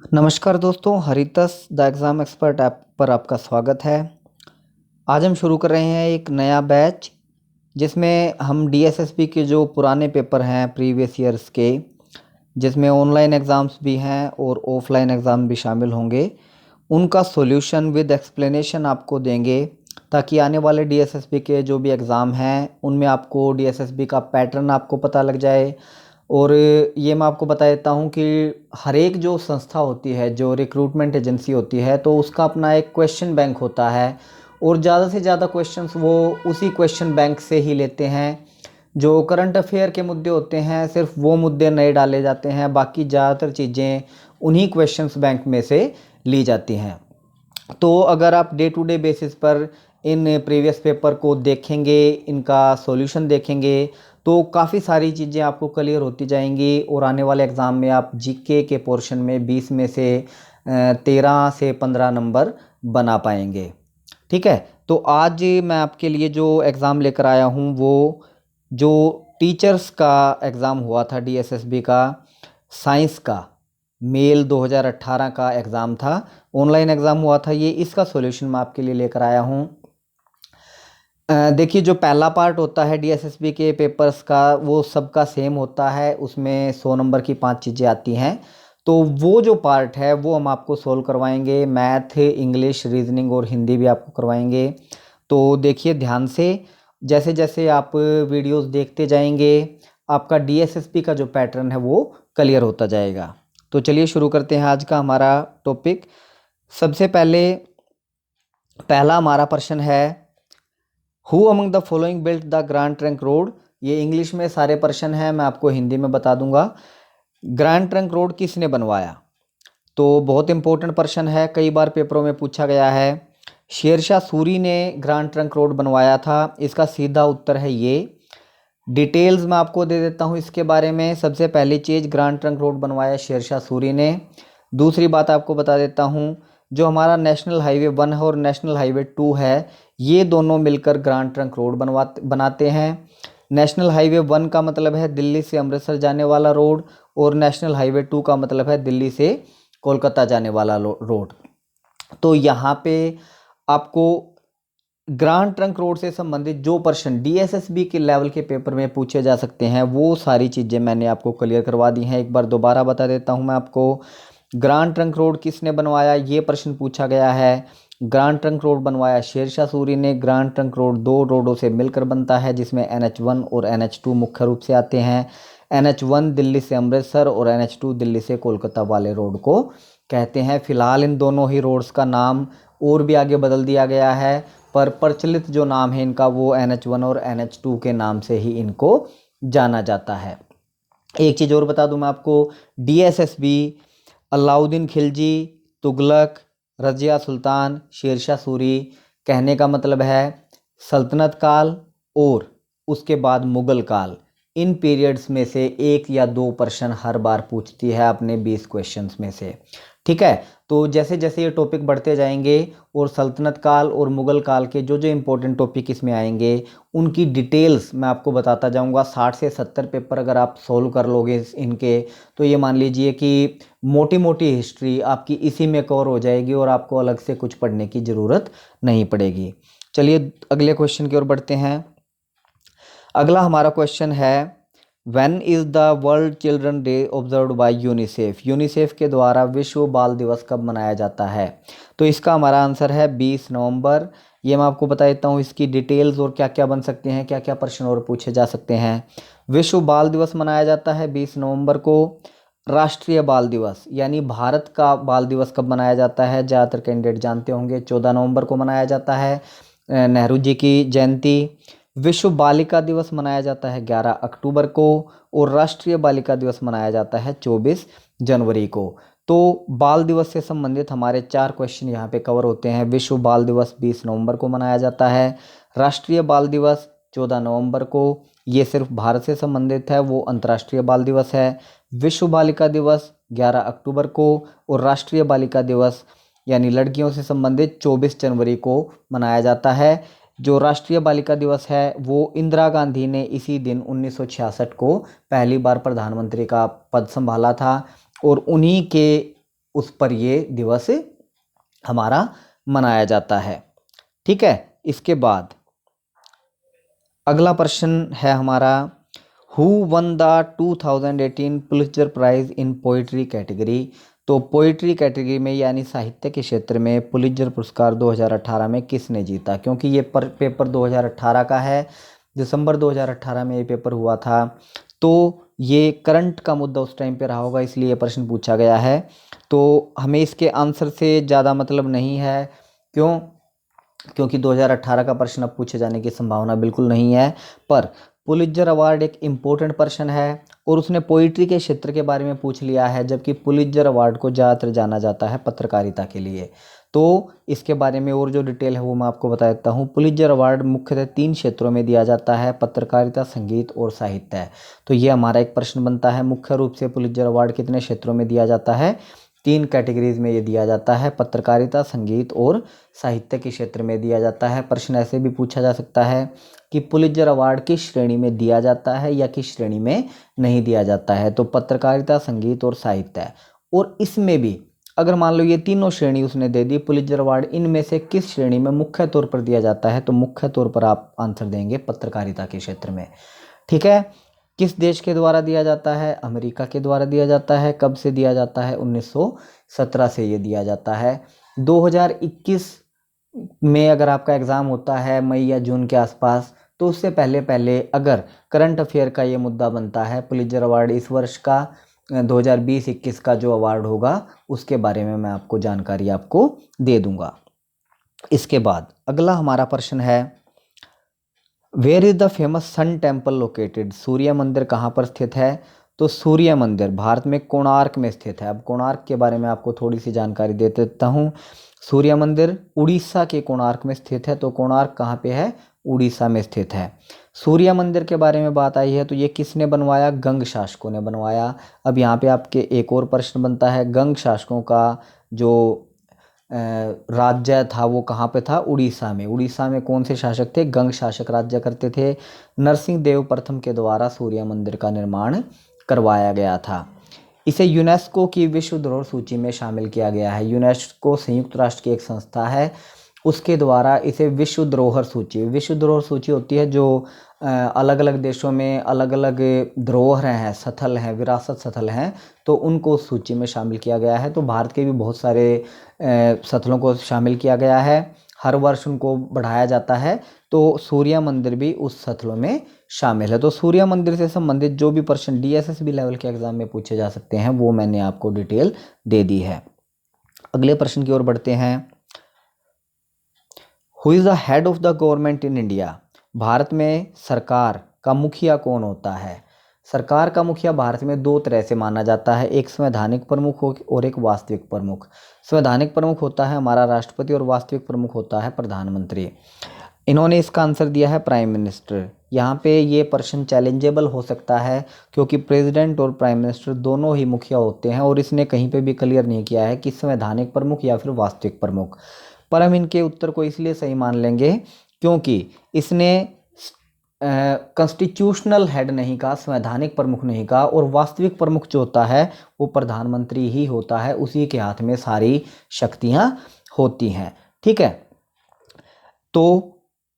नमस्कार दोस्तों, हरितस the exam expert app पर आपका स्वागत है। आज हम शुरू कर रहे हैं एक नया बैच जिसमें हम डीएसएसबी के जो पुराने पेपर हैं प्रीवियस ईयर्स के, जिसमें ऑनलाइन एग्ज़ाम्स भी हैं और ऑफलाइन एग्ज़ाम भी शामिल होंगे, उनका सॉल्यूशन विद एक्सप्लेनेशन आपको देंगे ताकि आने वाले डीएसएसबी के जो भी एग्ज़ाम हैं उनमें आपको डीएसएसबी का पैटर्न आपको पता लग जाए। और ये मैं आपको बता देता हूँ कि हर एक जो संस्था होती है, जो रिक्रूटमेंट एजेंसी होती है, तो उसका अपना एक क्वेश्चन बैंक होता है और ज़्यादा से ज़्यादा क्वेश्चंस वो उसी क्वेश्चन बैंक से ही लेते हैं। जो करंट अफेयर के मुद्दे होते हैं सिर्फ वो मुद्दे नए डाले जाते हैं, बाकी ज़्यादातर चीज़ें उन्हीं क्वेश्चंस बैंक में से ली जाती हैं। तो अगर आप डे टू डे बेसिस पर इन प्रीवियस पेपर को देखेंगे, इनका सॉल्यूशन देखेंगे, तो काफ़ी सारी चीज़ें आपको क्लियर होती जाएंगी और आने वाले एग्ज़ाम में आप जीके के पोर्शन में 20 में से 13 से 15 नंबर बना पाएंगे। ठीक है, तो आज मैं आपके लिए जो एग्ज़ाम लेकर आया हूँ वो जो टीचर्स का एग्ज़ाम हुआ था डीएसएसबी का, साइंस का, मेल 2018 का एग्ज़ाम था, ऑनलाइन एग्ज़ाम हुआ था ये, इसका सॉल्यूशन मैं आपके लिए लेकर आया हूँ। देखिए, जो पहला पार्ट होता है डीएसएसबी के पेपर्स का वो सबका सेम होता है, उसमें 100 नंबर की 5 चीज़ें आती हैं। तो वो जो पार्ट है वो हम आपको सोल्व करवाएंगे, मैथ, इंग्लिश, रीजनिंग और हिंदी भी आपको करवाएंगे। तो देखिए ध्यान से, जैसे जैसे आप वीडियोस देखते जाएंगे आपका डीएसएसबी का जो पैटर्न है वो क्लियर होता जाएगा। तो चलिए शुरू करते हैं आज का हमारा टॉपिक। सबसे पहले पहला हमारा प्रश्न है, who among the following built the grand trunk road. ये इंग्लिश में सारे प्रश्न हैं, मैं आपको हिंदी में बता दूंगा। ग्रैंड ट्रंक रोड किसने बनवाया? तो बहुत इंपॉर्टेंट प्रश्न है, कई बार पेपरों में पूछा गया है। शेरशाह सूरी ने ग्रैंड ट्रंक रोड बनवाया था, इसका सीधा उत्तर है ये। डिटेल्स मैं आपको दे देता हूँ इसके बारे में। सबसे पहली चीज़, ग्रैंड ट्रंक रोड बनवाया शेरशाह सूरी ने। दूसरी बात आपको बता देता हूँ, जो हमारा नेशनल हाईवे 1 है और नेशनल हाईवे 2 है, ये दोनों मिलकर ग्रैंड ट्रंक रोड बनाते हैं। नेशनल हाईवे 1 का मतलब है दिल्ली से अमृतसर जाने वाला रोड और नेशनल हाईवे 2 का मतलब है दिल्ली से कोलकाता जाने वाला रोड। तो यहाँ पे आपको ग्रैंड ट्रंक रोड से संबंधित जो प्रश्न डीएसएसबी के लेवल के पेपर में पूछे जा सकते हैं वो सारी चीज़ें मैंने आपको क्लियर करवा दी हैं। एक बार दोबारा बता देता हूं मैं आपको। ग्रैंड ट्रंक रोड किसने बनवाया, ये प्रश्न पूछा गया है। ग्रैंड ट्रंक रोड बनवाया शेरशाह सूरी ने। ग्रैंड ट्रंक रोड दो रोडों से मिलकर बनता है जिसमें NH1 और NH2 मुख्य रूप से आते हैं। NH1 दिल्ली से अमृतसर और NH2 दिल्ली से कोलकाता वाले रोड को कहते हैं। फिलहाल इन दोनों ही रोड्स का नाम और भी आगे बदल दिया गया है, पर प्रचलित जो नाम है इनका वो NH1 और NH2 के नाम से ही इनको जाना जाता है। एक चीज़ और बता दूं मैं आपको, डीएसएसबी अलाउद्दीन खिलजी, तुगलक, रजिया सुल्तान, शेरशाह सूरी, कहने का मतलब है सल्तनत काल और उसके बाद मुगल काल, इन पीरियड्स में से एक या दो प्रश्न हर बार पूछती है अपने 20 क्वेश्चंस में से। ठीक है, तो जैसे जैसे ये टॉपिक बढ़ते जाएंगे और सल्तनत काल और मुगल काल के जो जो इंपॉर्टेंट टॉपिक इसमें आएंगे उनकी डिटेल्स मैं आपको बताता जाऊंगा। 60 से 70 पेपर अगर आप सोल्व कर लोगे इनके, तो ये मान लीजिए कि मोटी मोटी हिस्ट्री आपकी इसी में कवर हो जाएगी और आपको अलग से कुछ पढ़ने की ज़रूरत नहीं पड़ेगी। चलिए अगले क्वेश्चन की ओर बढ़ते हैं। अगला हमारा क्वेश्चन है, when is the world children day observed bye UNICEF. UNICEF के द्वारा विश्व बाल दिवस कब मनाया जाता है? तो इसका हमारा आंसर है 20 नवंबर। ये मैं आपको बता देता हूँ इसकी डिटेल्स और क्या क्या बन सकते हैं, क्या क्या प्रश्न और पूछे जा सकते हैं। विश्व बाल दिवस मनाया जाता है 20 नवंबर को। राष्ट्रीय बाल दिवस यानी भारत का बाल दिवस कब मनाया जाता है? ज़्यादातर कैंडिडेट जानते होंगे, 14 नवंबर को मनाया जाता है, नेहरू जी की जयंती। विश्व बालिका दिवस मनाया जाता है 11 अक्टूबर को और राष्ट्रीय बालिका दिवस मनाया जाता है 24 जनवरी को। तो बाल दिवस से संबंधित हमारे 4 क्वेश्चन यहाँ पे कवर होते हैं। विश्व बाल दिवस 20 नवंबर को मनाया जाता है, राष्ट्रीय बाल दिवस 14 नवंबर को, ये सिर्फ भारत से संबंधित है, वो अंतर्राष्ट्रीय बाल दिवस है। विश्व बालिका दिवस 11 अक्टूबर को और राष्ट्रीय बालिका दिवस यानी लड़कियों से संबंधित 24 जनवरी को मनाया जाता है। जो राष्ट्रीय बालिका दिवस है वो इंदिरा गांधी ने इसी दिन 1966 को पहली बार प्रधानमंत्री का पद संभाला था और उन्हीं के उस पर ये दिवस हमारा मनाया जाता है। ठीक है, इसके बाद अगला प्रश्न है हमारा, who won the 2018 Pulitzer prize in poetry category. तो पोइट्री कैटेगरी में यानी साहित्य के क्षेत्र में पुलित्जर पुरस्कार 2018 में किसने जीता? क्योंकि ये पेपर 2018 का है, दिसंबर 2018 में ये पेपर हुआ था, तो ये करंट का मुद्दा उस टाइम पे रहा होगा, इसलिए ये प्रश्न पूछा गया है। तो हमें इसके आंसर से ज़्यादा मतलब नहीं है। क्यों? क्योंकि 2018 का प्रश्न अब पूछे जाने की संभावना बिल्कुल नहीं है। पर पुलित्जर अवार्ड एक इम्पोर्टेंट प्रश्न है और उसने पोइट्री के क्षेत्र के बारे में पूछ लिया है, जबकि पुलित्जर अवार्ड को ज़्यादातर जाना जाता है पत्रकारिता के लिए। तो इसके बारे में और जो डिटेल है वो मैं आपको बता देता हूँ। पुलित्जर अवार्ड मुख्यतः 3 क्षेत्रों में दिया जाता है, पत्रकारिता, संगीत और साहित्य। तो ये हमारा एक प्रश्न बनता है, मुख्य रूप से पुलित्जर अवार्ड कितने क्षेत्रों में दिया जाता है? 3 कैटेगरीज में ये दिया जाता है, पत्रकारिता, संगीत और साहित्य के क्षेत्र में दिया जाता है। प्रश्न ऐसे भी पूछा जा सकता है कि पुलित्जर अवार्ड किस श्रेणी में दिया जाता है या किस श्रेणी में नहीं दिया जाता है? तो पत्रकारिता, संगीत और साहित्य। और इसमें भी अगर मान लो ये तीनों श्रेणी उसने दे दी पुलित्जर अवार्ड, इनमें से किस श्रेणी में मुख्य तौर पर दिया जाता है? तो मुख्य तौर पर आप आंसर देंगे पत्रकारिता के क्षेत्र में। ठीक है, किस देश के द्वारा दिया जाता है? अमेरिका के द्वारा दिया जाता है। कब से दिया जाता है? 1917 से ये दिया जाता है। 2021 में अगर आपका एग्ज़ाम होता है मई या जून के आसपास, तो उससे पहले पहले अगर करंट अफेयर का ये मुद्दा बनता है, पुलित्जर अवार्ड इस वर्ष का 2020-21 का जो अवार्ड होगा उसके बारे में मैं आपको जानकारी आपको दे दूंगा। इसके बाद अगला हमारा प्रश्न है, where is the famous sun temple located? सूर्य मंदिर कहाँ पर स्थित है? तो सूर्य मंदिर भारत में कोणार्क में स्थित है। अब कोणार्क के बारे में आपको थोड़ी सी जानकारी दे देता हूँ। सूर्य मंदिर उड़ीसा के कोणार्क में स्थित है। तो कोणार्क कहाँ पे है? उड़ीसा में स्थित है। सूर्य मंदिर के बारे में बात आई है तो ये किसने बनवाया? गंग शासकों ने बनवाया। अब यहाँ पे आपके एक और प्रश्न बनता है, गंग शासकों का जो राज्य था वो कहाँ पे था? उड़ीसा में। उड़ीसा में कौन से शासक थे? गंग शासक राज्य करते थे। नरसिंह देव प्रथम के द्वारा सूर्य मंदिर का निर्माण करवाया गया था। इसे यूनेस्को की विश्व धरोहर सूची में शामिल किया गया है। यूनेस्को संयुक्त राष्ट्र की एक संस्था है, उसके द्वारा इसे विश्व धरोहर सूची होती है जो अलग अलग देशों में अलग अलग धरोहर हैं, स्थल हैं, विरासत स्थल हैं, तो उनको उस सूची में शामिल किया गया है। तो भारत के भी बहुत सारे स्थलों को शामिल किया गया है, हर वर्ष उनको बढ़ाया जाता है। तो सूर्य मंदिर भी उस स्थलों में शामिल है। तो सूर्य मंदिर से संबंधित जो भी प्रश्न DSSB लेवल के एग्जाम में पूछे जा सकते हैं वो मैंने आपको डिटेल दे दी है। अगले प्रश्न की ओर बढ़ते हैं, who is the head of the government in India? Bharat में सरकार का मुखिया कौन होता है? सरकार का मुखिया भारत में 2 तरह से माना जाता है, एक संवैधानिक प्रमुख और एक वास्तविक प्रमुख। संवैधानिक प्रमुख होता है हमारा राष्ट्रपति और वास्तविक प्रमुख होता है प्रधानमंत्री। इन्होंने इसका आंसर दिया है प्राइम मिनिस्टर। यहाँ पे ये प्रश्न चैलेंजेबल हो सकता है क्योंकि प्रेसिडेंट और प्राइम मिनिस्टर दोनों ही मुखिया होते हैं और इसने कहीं पे भी क्लियर नहीं किया है कि संवैधानिक प्रमुख या फिर वास्तविक प्रमुख। पर हम इनके उत्तर को इसलिए सही मान लेंगे क्योंकि इसने कॉन्स्टिट्यूशनल हेड नहीं कहा, संवैधानिक प्रमुख नहीं कहा, और वास्तविक प्रमुख जो होता है वो प्रधानमंत्री ही होता है, उसी के हाथ में सारी शक्तियां होती हैं। ठीक है, तो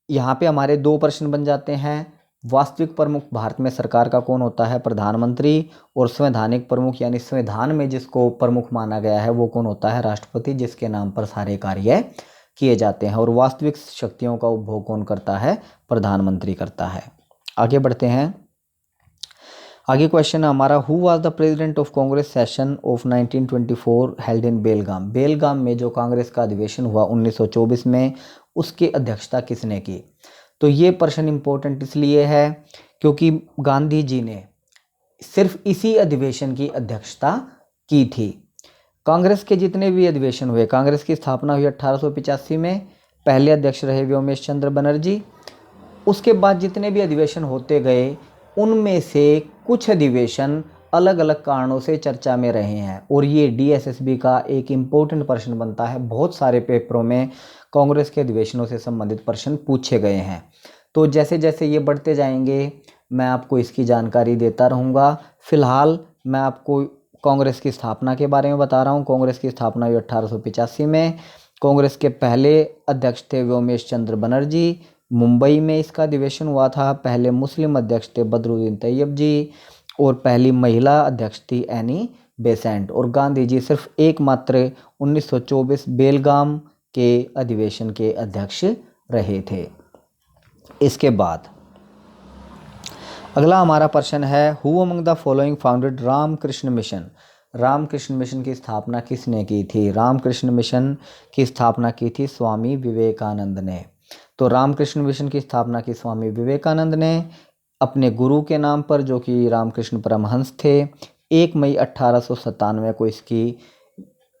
यहाँ पे हमारे 2 प्रश्न बन जाते हैं। वास्तविक प्रमुख भारत में सरकार का कौन होता है? प्रधानमंत्री। और संवैधानिक प्रमुख यानी संविधान में जिसको प्रमुख माना गया है वो कौन होता है? राष्ट्रपति, जिसके नाम पर सारे कार्य किए जाते हैं। और वास्तविक शक्तियों का उपभोग कौन करता है? प्रधानमंत्री करता है। आगे बढ़ते हैं। आगे क्वेश्चन है हमारा, who was the president of Congress session of 1924 held in Belgaum? Belgaum में जो कांग्रेस का अधिवेशन हुआ 1924 में, उसकी अध्यक्षता किसने की? तो ये प्रश्न इंपॉर्टेंट इसलिए है क्योंकि गांधी जी ने सिर्फ इसी अधिवेशन की अध्यक्षता की थी। कांग्रेस के जितने भी अधिवेशन हुए, कांग्रेस की स्थापना हुई 1885 में, पहले अध्यक्ष रहे व्योमेश चंद्र बनर्जी। उसके बाद जितने भी अधिवेशन होते गए उनमें से कुछ अधिवेशन अलग अलग कारणों से चर्चा में रहे हैं और ये DSSB का एक इम्पोर्टेंट प्रश्न बनता है। बहुत सारे पेपरों में कांग्रेस के अधिवेशनों से संबंधित प्रश्न पूछे गए हैं। तो जैसे जैसे ये बढ़ते जाएंगे मैं आपको इसकी जानकारी देता रहूँगा। फिलहाल मैं आपको कांग्रेस की स्थापना के बारे में बता रहा हूँ। कांग्रेस की स्थापना हुई 1885 में। कांग्रेस के पहले अध्यक्ष थे व्योमेश चंद्र बनर्जी। मुंबई में इसका अधिवेशन हुआ था। पहले मुस्लिम अध्यक्ष थे बदरुद्दीन तैयब जी और पहली महिला अध्यक्ष थी एनी बेसेंट। और गांधी जी सिर्फ एकमात्र 1924 बेलगाम के अधिवेशन के अध्यक्ष रहे थे। इसके बाद अगला हमारा प्रश्न है, who among the following founded Ramakrishna Mission. Ramakrishna Mission की स्थापना किसने की थी? रामकृष्ण मिशन की स्थापना की थी स्वामी विवेकानंद ने। तो रामकृष्ण मिशन की स्थापना की स्वामी विवेकानंद ने अपने गुरु के नाम पर, जो कि रामकृष्ण परमहंस थे। 1 मई 1897 को इसकी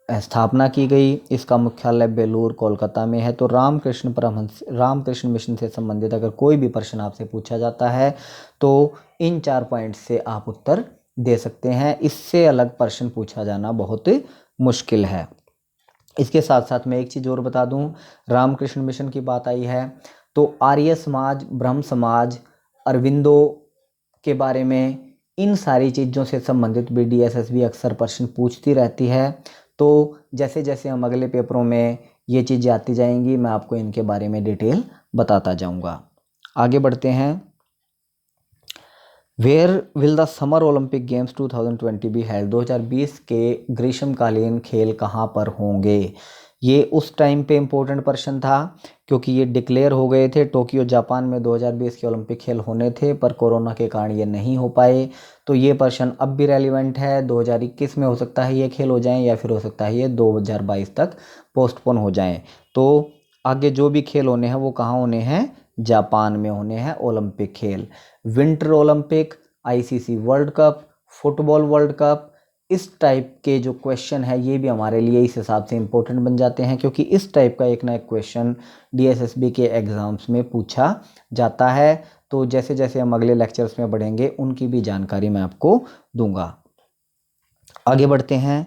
स्थापना की गई। इसका मुख्यालय बेलूर कोलकाता में है। तो रामकृष्ण परमहंस, रामकृष्ण मिशन से संबंधित अगर कोई भी प्रश्न आपसे पूछा जाता है तो इन 4 पॉइंट से आप उत्तर दे सकते हैं। इससे अलग प्रश्न पूछा जाना बहुत मुश्किल है। इसके साथ साथ मैं एक चीज़ और बता दूं, रामकृष्ण मिशन की बात आई है तो आर्य समाज, ब्रह्म समाज, अरविंदो के बारे में, इन सारी चीज़ों से संबंधित भी DSSB अक्सर प्रश्न पूछती रहती है। तो जैसे जैसे हम अगले पेपरों में ये चीज़ें आती जाएंगी, मैं आपको इनके बारे में डिटेल बताता जाऊंगा। आगे बढ़ते हैं। Where will the summer Olympic games 2020 be held. 2020 के ग्रीष्मकालीन खेल कहाँ पर होंगे? ये उस टाइम पे इम्पोर्टेंट प्रश्न था क्योंकि ये डिक्लेयर हो गए थे। टोक्यो जापान में 2020 के ओलंपिक खेल होने थे पर कोरोना के कारण ये नहीं हो पाए। तो ये प्रश्न अब भी रेलिवेंट है। 2021 में हो सकता है ये खेल हो जाएं या फिर हो सकता है ये 2022 तक पोस्टपोन हो जाएं। तो आगे जो भी खेल होने हैं वो कहाँ होने हैं? जापान में होने हैं ओलंपिक खेल। Winter Olympic, ICC world cup, football world cup, इस टाइप के जो क्वेश्चन है ये भी हमारे लिए इस हिसाब से इम्पोर्टेंट बन जाते हैं क्योंकि इस टाइप का एक ना एक क्वेश्चन DSSB के एग्ज़ाम्स में पूछा जाता है। तो जैसे जैसे हम अगले लेक्चर्स में बढ़ेंगे उनकी भी जानकारी मैं आपको दूंगा। आगे बढ़ते हैं।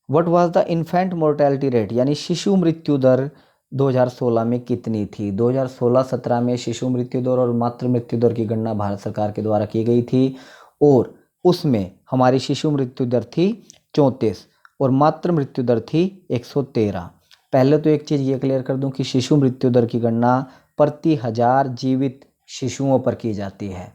What was the infant mortality rate, यानी शिशु मृत्यु दर 2016 में कितनी थी? 2016-17 में शिशु मृत्यु दर और मातृ मृत्यु दर की गणना भारत सरकार के द्वारा की गई थी और उसमें हमारी शिशु मृत्यु दर थी 34 और मातृ मृत्यु दर थी 113। पहले तो एक चीज़ ये क्लियर कर दूं कि शिशु मृत्यु दर की गणना प्रति 1000 जीवित शिशुओं पर की जाती है,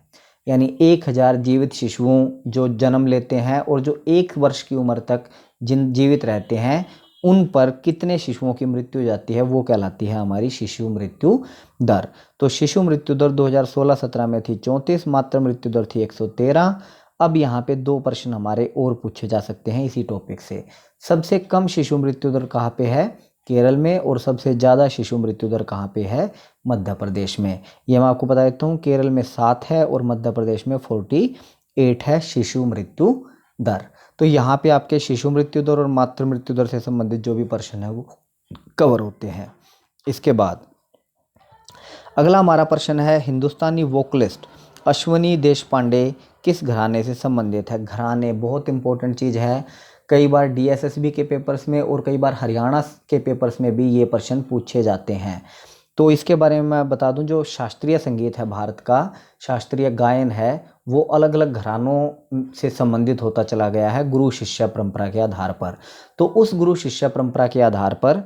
यानी 1000 जीवित शिशुओं जो जन्म लेते हैं और जो 1 वर्ष की उम्र तक जिन जीवित रहते हैं उन पर कितने शिशुओं की मृत्यु हो जाती है वो कहलाती है हमारी शिशु मृत्यु दर। तो शिशु मृत्यु दर 2016-17 में थी 34, मातृ मृत्यु दर थी 113। अब यहाँ पे 2 प्रश्न हमारे और पूछे जा सकते हैं इसी टॉपिक से। सबसे कम शिशु मृत्यु दर कहाँ पे है? केरल में। और सबसे ज़्यादा शिशु मृत्यु दर कहाँ पे है? मध्य प्रदेश में। ये मैं आपको बता देता हूँ, केरल में 7 है और मध्य प्रदेश में 48 है शिशु मृत्यु दर। तो यहाँ पे आपके शिशु मृत्यु दर और मातृ मृत्यु दर से संबंधित जो भी प्रश्न है वो कवर होते हैं। इसके बाद अगला हमारा प्रश्न है, हिंदुस्तानी वोकलिस्ट अश्वनी देशपांडे किस घराने से संबंधित है? घराने बहुत इंपॉर्टेंट चीज़ है। कई बार DSSB के पेपर्स में और कई बार हरियाणा के पेपर्स में भी ये प्रश्न पूछे जाते हैं। तो इसके बारे में मैं बता दूं, जो शास्त्रीय संगीत है भारत का, शास्त्रीय गायन है, वो अलग अलग घरानों से संबंधित होता चला गया है गुरु शिष्य परंपरा के आधार पर। तो उस गुरु शिष्य परंपरा के आधार पर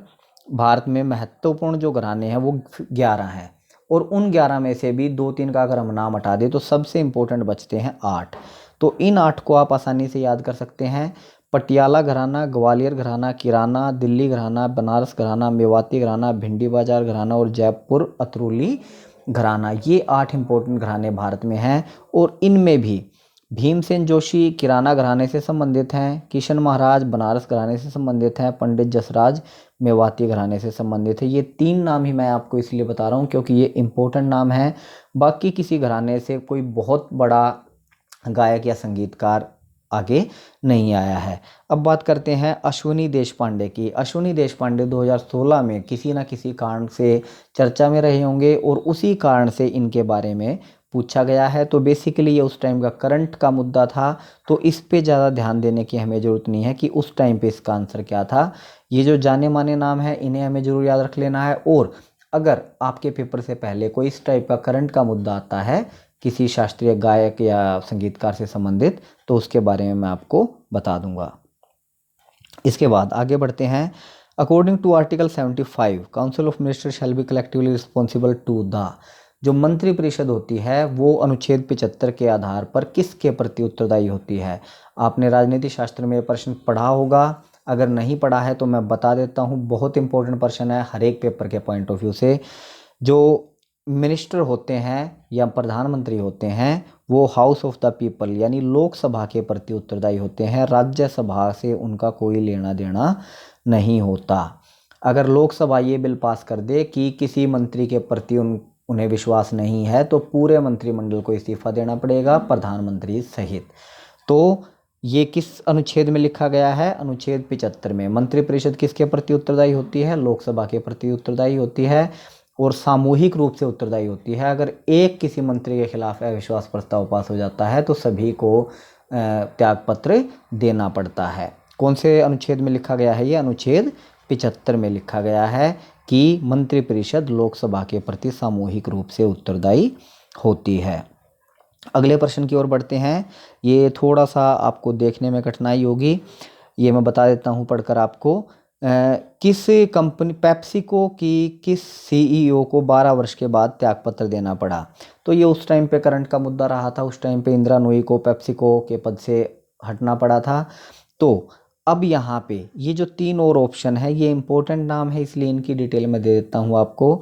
भारत में महत्वपूर्ण जो घराने हैं वो 11 हैं और उन 11 में से भी 2-3 का अगर हम नाम हटा दें तो सबसे इम्पोर्टेंट बचते हैं 8। तो इन 8 को आप आसानी से याद कर सकते हैं। पटियाला घराना, ग्वालियर घराना, किराना, दिल्ली घराना, बनारस घराना, मेवाती घराना, भिंडी बाजार घराना और जयपुर अतरुली घराना। ये 8 इंपॉर्टेंट घराने भारत में हैं और इनमें भी भीमसेन जोशी किराना घराने से संबंधित हैं, किशन महाराज बनारस घराने से संबंधित हैं, पंडित जसराज मेवाती घराने से संबंधित है। ये 3 नाम ही मैं आपको इसलिए बता रहा हूँ क्योंकि ये इंपॉर्टेंट नाम है। बाकी किसी घराने से कोई बहुत बड़ा गायक या संगीतकार आगे नहीं आया है। अब बात करते हैं अश्विनी देशपांडे की। अश्विनी देशपांडे 2016 में किसी न किसी कारण से चर्चा में रहे होंगे और उसी कारण से इनके बारे में पूछा गया है। तो बेसिकली ये उस टाइम का करंट का मुद्दा था, तो इस पे ज़्यादा ध्यान देने की हमें ज़रूरत नहीं है कि उस टाइम पे इसका आंसर क्या था। ये जो जाने माने नाम है इन्हें हमें ज़रूर याद रख लेना है। और अगर आपके पेपर से पहले कोई इस टाइप का करंट का मुद्दा आता है किसी शास्त्रीय गायक या संगीतकार से संबंधित, तो उसके बारे में मैं आपको बता दूंगा। इसके बाद आगे बढ़ते हैं। According to article 75 council of minister shall be collectively responsible to the, जो मंत्रिपरिषद होती है वो अनुच्छेद 75 के आधार पर किसके प्रति उत्तरदायी होती है। आपने राजनीति शास्त्र में ये प्रश्न पढ़ा होगा, अगर नहीं पढ़ा है तो मैं बता देता हूँ, बहुत इंपॉर्टेंट प्रश्न है हर एक पेपर के पॉइंट ऑफ व्यू से। जो मिनिस्टर होते हैं या प्रधानमंत्री होते हैं वो हाउस ऑफ द पीपल यानी लोकसभा के प्रति उत्तरदायी होते हैं, राज्यसभा से उनका कोई लेना देना नहीं होता। अगर लोकसभा ये बिल पास कर दे कि किसी मंत्री के प्रति उन्हें विश्वास नहीं है तो पूरे मंत्रिमंडल को इस्तीफा देना पड़ेगा, प्रधानमंत्री सहित। तो ये किस अनुच्छेद में लिखा गया है? अनुच्छेद 75 में। मंत्रिपरिषद किसके प्रति उत्तरदायी होती है? लोकसभा के प्रति उत्तरदायी होती है और सामूहिक रूप से उत्तरदायी होती है। अगर एक किसी मंत्री के खिलाफ अविश्वास प्रस्ताव पास हो जाता है तो सभी को त्यागपत्र देना पड़ता है। कौन से अनुच्छेद में लिखा गया है? ये अनुच्छेद 75 में लिखा गया है कि मंत्रिपरिषद लोकसभा के प्रति सामूहिक रूप से उत्तरदायी होती है। अगले प्रश्न की ओर बढ़ते हैं। ये थोड़ा सा आपको देखने में कठिनाई होगी, ये मैं बता देता हूँ पढ़कर आपको। किस कंपनी पेप्सिको की किस सीईओ को 12 वर्ष के बाद त्यागपत्र देना पड़ा? तो ये उस टाइम पे करंट का मुद्दा रहा था। उस टाइम पे इंदिरा नूई को पेप्सिको के पद से हटना पड़ा था। तो अब यहाँ पे ये जो 3 और ऑप्शन है ये इंपॉर्टेंट नाम है, इसलिए इनकी डिटेल में दे देता हूँ आपको।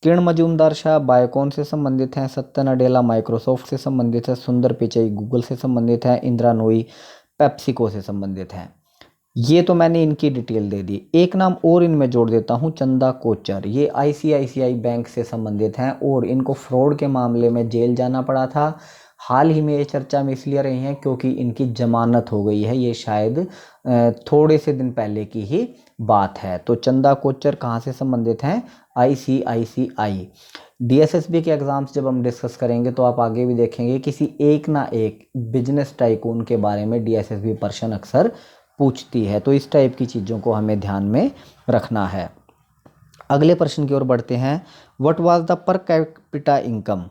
किरण मजूमदार शाह बायोकॉन से संबंधित हैं, सत्य नडेला माइक्रोसॉफ्ट से संबंधित है, सुंदर पिचई गूगल से संबंधित है, इंदिरा नूई पेप्सिको से संबंधित हैं। ये तो मैंने इनकी डिटेल दे दी। एक नाम और इनमें जोड़ देता हूँ, चंदा कोचर। ये आईसीआईसीआई बैंक से संबंधित हैं और इनको फ्रॉड के मामले में जेल जाना पड़ा था। हाल ही में ये चर्चा में इसलिए रही हैं क्योंकि इनकी जमानत हो गई है। ये शायद थोड़े से दिन पहले की ही बात है। तो चंदा कोचर कहाँ से संबंधित हैं? आईसीआईसीआई। डीएसएसबी के एग्जाम्स जब हम डिस्कस करेंगे तो आप आगे भी देखेंगे किसी एक ना एक बिजनेस टाइकून के बारे में डीएसएसबी पर्सन अक्सर पूछती है। तो इस टाइप की चीज़ों को हमें ध्यान में रखना है। अगले प्रश्न की ओर बढ़ते हैं। What was the per capita income?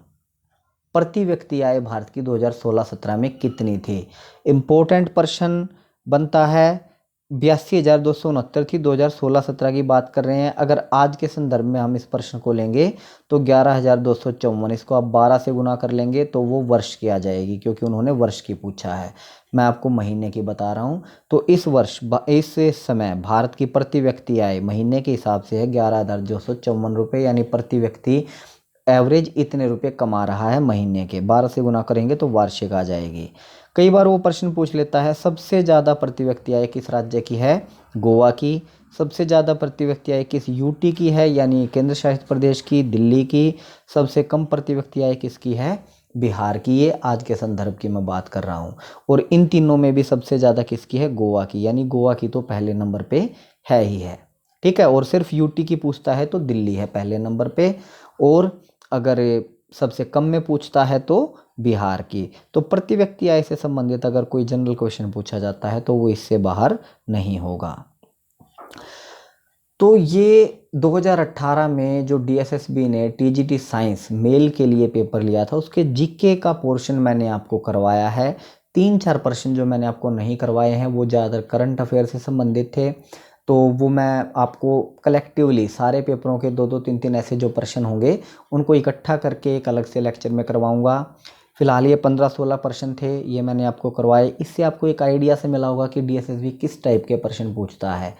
प्रति व्यक्ति आय भारत की 2016-17 में कितनी थी? इम्पोर्टेंट प्रश्न बनता है। 82,269 थी। 2016-17 की बात कर रहे हैं। अगर आज के संदर्भ में हम इस प्रश्न को लेंगे तो 11,254, इसको आप 12 से गुना कर लेंगे तो वो वर्ष की आ जाएगी, क्योंकि उन्होंने वर्ष की पूछा है। मैं आपको महीने की बता रहा हूँ। तो इस वर्ष इस समय भारत की प्रति व्यक्ति आय महीने के हिसाब से है 11,254 रुपये, यानी प्रति व्यक्ति एवरेज इतने रुपए कमा रहा है महीने के। 12 से गुना करेंगे तो वार्षिक आ जाएगी। कई बार वो प्रश्न पूछ लेता है सबसे ज़्यादा प्रति व्यक्ति आय किस राज्य की है? गोवा की। सबसे ज़्यादा प्रति व्यक्ति आय किस यूटी की है, यानी केंद्र शासित प्रदेश की? दिल्ली की। सबसे कम प्रति व्यक्ति आय किसकी है? बिहार की। ये आज के संदर्भ की मैं बात कर रहा हूँ। और इन तीनों में भी सबसे ज़्यादा किसकी है? गोवा की, यानी गोवा की तो पहले नंबर पे है ही है। ठीक है। और सिर्फ यूटी की पूछता है तो दिल्ली है पहले नंबर पे, और अगर सबसे कम में पूछता है तो बिहार की। तो प्रति व्यक्ति आय से संबंधित अगर कोई जनरल क्वेश्चन पूछा जाता है तो वो इससे बाहर नहीं होगा। तो ये 2018 में जो डीएसएसबी ने टीजीटी साइंस मेल के लिए पेपर लिया था उसके जीके का पोर्शन मैंने आपको करवाया है। 3-4 प्रश्न जो मैंने आपको नहीं करवाए हैं वो ज़्यादातर करंट अफेयर से संबंधित थे, तो वो मैं आपको कलेक्टिवली सारे पेपरों के 2-2, 3-3 ऐसे जो प्रश्न होंगे उनको इकट्ठा करके एक अलग से लेक्चर में करवाऊंगा। फिलहाल ये 15-16 प्रश्न थे, ये मैंने आपको करवाए। इससे आपको एक आइडिया से मिला होगा कि डीएसएसबी किस टाइप के प्रश्न पूछता है।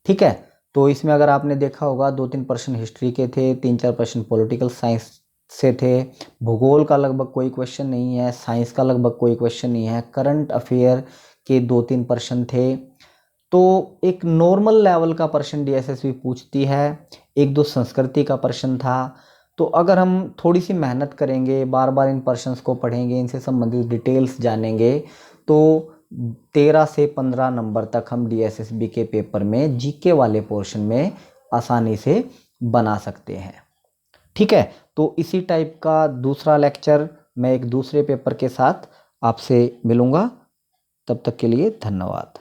ठीक है। तो इसमें अगर आपने देखा होगा 2-3 प्रश्न हिस्ट्री के थे, 3-4 प्रश्न पॉलिटिकल साइंस से थे, भूगोल का लगभग कोई क्वेश्चन नहीं है, साइंस का लगभग कोई क्वेश्चन नहीं है, करंट अफेयर के 2-3 प्रश्न थे। तो एक नॉर्मल लेवल का प्रश्न डीएसएसबी पूछती है। 1-2 संस्कृति का प्रश्न था। तो अगर हम थोड़ी सी मेहनत करेंगे, बार बार इन प्रश्नों को पढ़ेंगे, इनसे संबंधित डिटेल्स जानेंगे, तो 13 से 15 नंबर तक हम डीएसएसबी के पेपर में जीके वाले पोर्शन में आसानी से बना सकते हैं। ठीक है। तो इसी टाइप का दूसरा लेक्चर मैं एक दूसरे पेपर के साथ आपसे मिलूंगा। तब तक के लिए धन्यवाद।